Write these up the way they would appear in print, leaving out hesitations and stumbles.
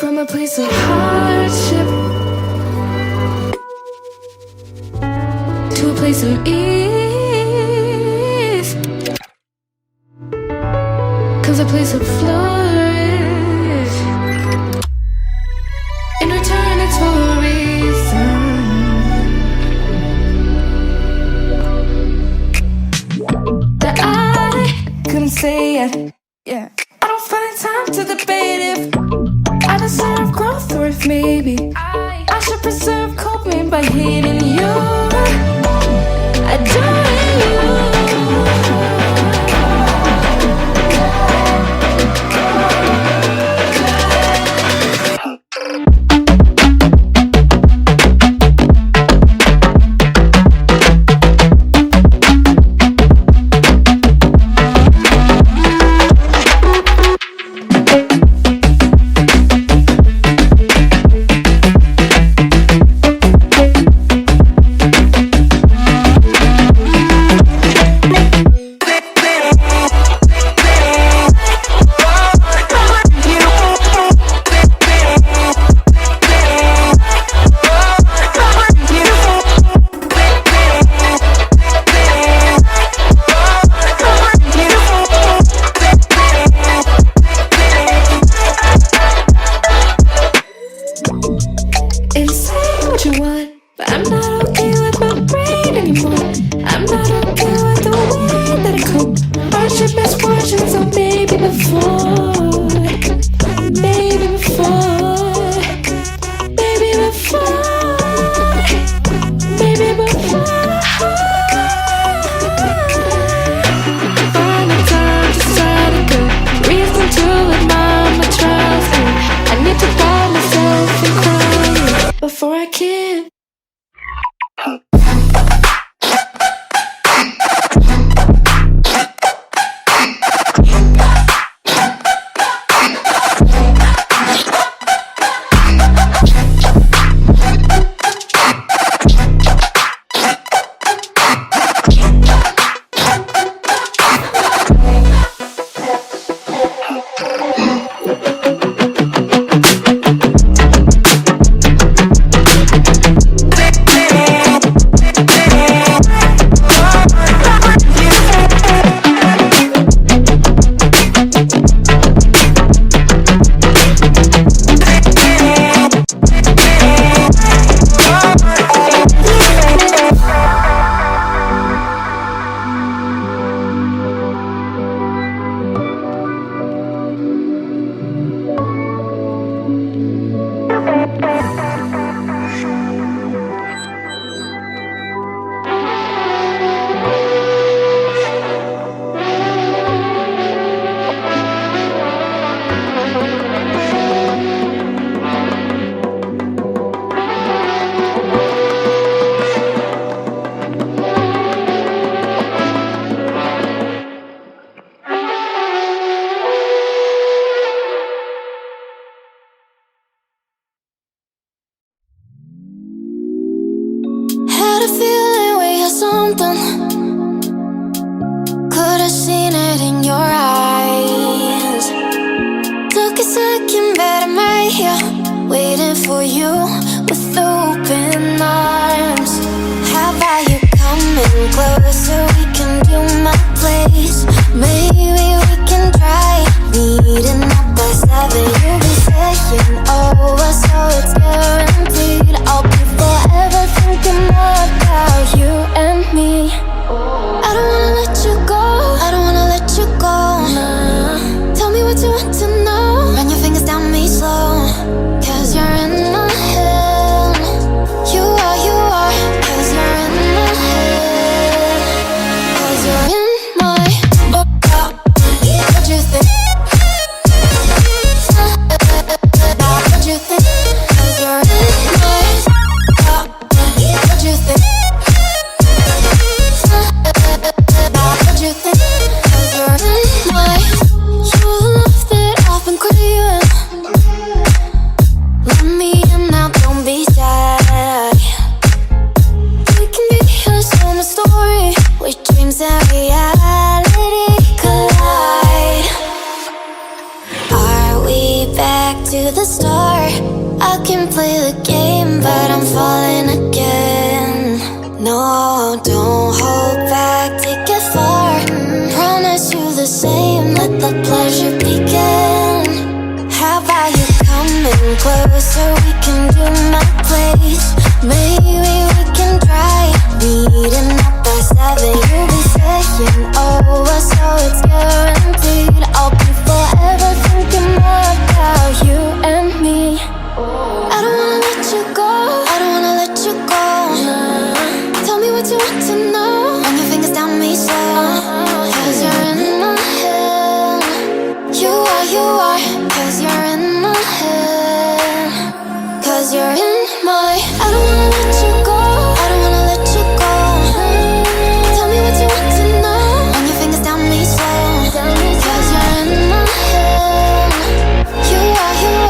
from a place of hardship to a place of ease. Comes a place of flourish. In return, it's for a reason. That I couldn't say it. Yeah. I don't find time to debate if I deserve growth or if maybe I should preserve coping by hating you, adoring you. Before I can. Had a feeling we had something. Could have seen it in your eyes. Took a second, but I'm right here, waiting for you with open arms. How about you coming closer? We can do my place. Maybe we can try meeting up by 7. You'll be saying over, so it's guaranteed. I'll be forever thinking more about you and me. I don't wanna let you go, I don't wanna let you go. Nah. Tell me what you want to know. Run your fingers down me slow, 'cause you're in my head. You are, 'cause you're in my head. 'Cause you're in my what you think? What you think? 'Cause you're in my what you think? What you think? 'Cause you're in my. You love that I've been to the start. I can play the game, but I'm falling again. No, don't hold back, take it far. Promise you the same, let the pleasure begin. How about you coming closer, we can do my place. Maybe we can try meeting up by 7. You'll be saying over, so it's guaranteed. I'll be forever thinking more about you and me. I don't wanna let you go, I don't wanna let you go. Tell me what you want to know. Run your fingers down me slow, 'cause you're in my head. You are, 'cause you're in my head. 'Cause you're in my. I don't wanna let you go, I don't wanna let you go. Tell me what you want to know. Run your fingers down me slow, 'cause you're in my head. You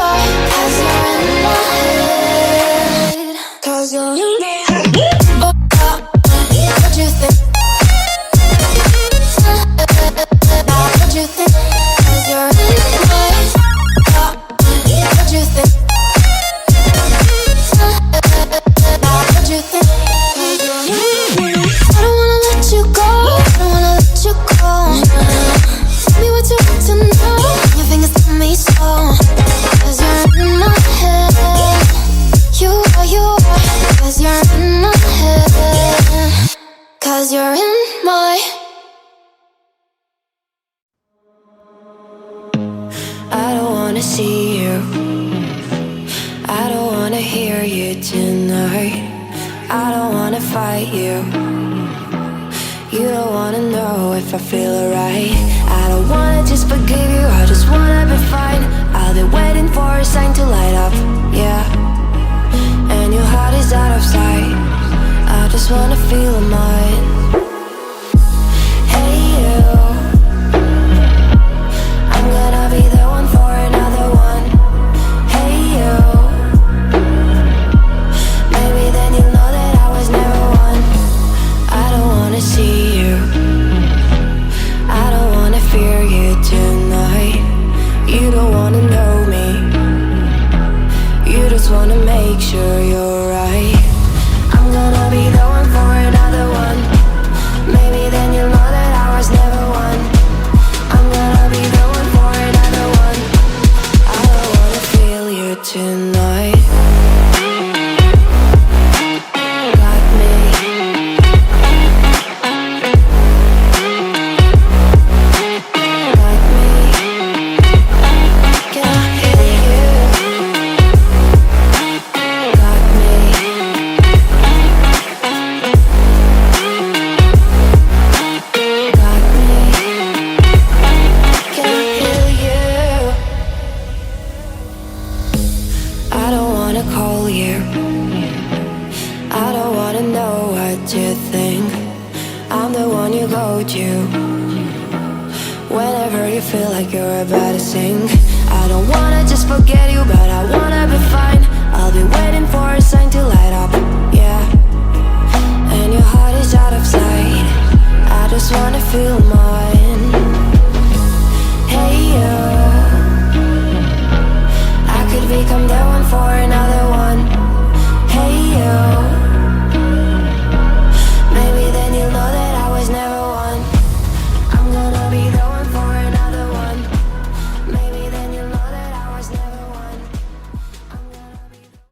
are, 'cause you're in my head. 'Cause you're in my head. What you think? What you think? 'Cause you're in my head. What you think? What you think? I don't wanna let you go, I don't wanna let you go. Tell me what you want to know. Your fingers tell me so, 'cause you're in my head. You are, 'cause you're in my head. 'Cause you're in my. I don't wanna see you, I don't wanna hear you tonight. I don't wanna fight you, you don't wanna know if I feel alright. I don't wanna just forgive you, I just wanna be fine. I'll be waiting for a sign to light up, yeah. And your heart is out of sight, I just wanna feel mine. Hey you, I'm gonna be the one for another one. Hey you, maybe then you'll know that I was never one. I don't wanna see you, I don't wanna fear you tonight. You don't wanna know me, you just wanna make sure you're right. I'm gonna be the one for another one. Maybe then you'll know that I was never one. I'm gonna be the one for another one. I don't wanna feel you tonight. Got me. Got me. Can I hear you? Got me. Got me. Can I hear you? I don't wanna call you, I don't wanna know what you think. I'm the one you go to whenever you feel like you're about to sink. I don't wanna just forget you, but I wanna be fine. I'll be waiting for a sign to light up, yeah. And your heart is out of sight, I just wanna feel mine. Hey you,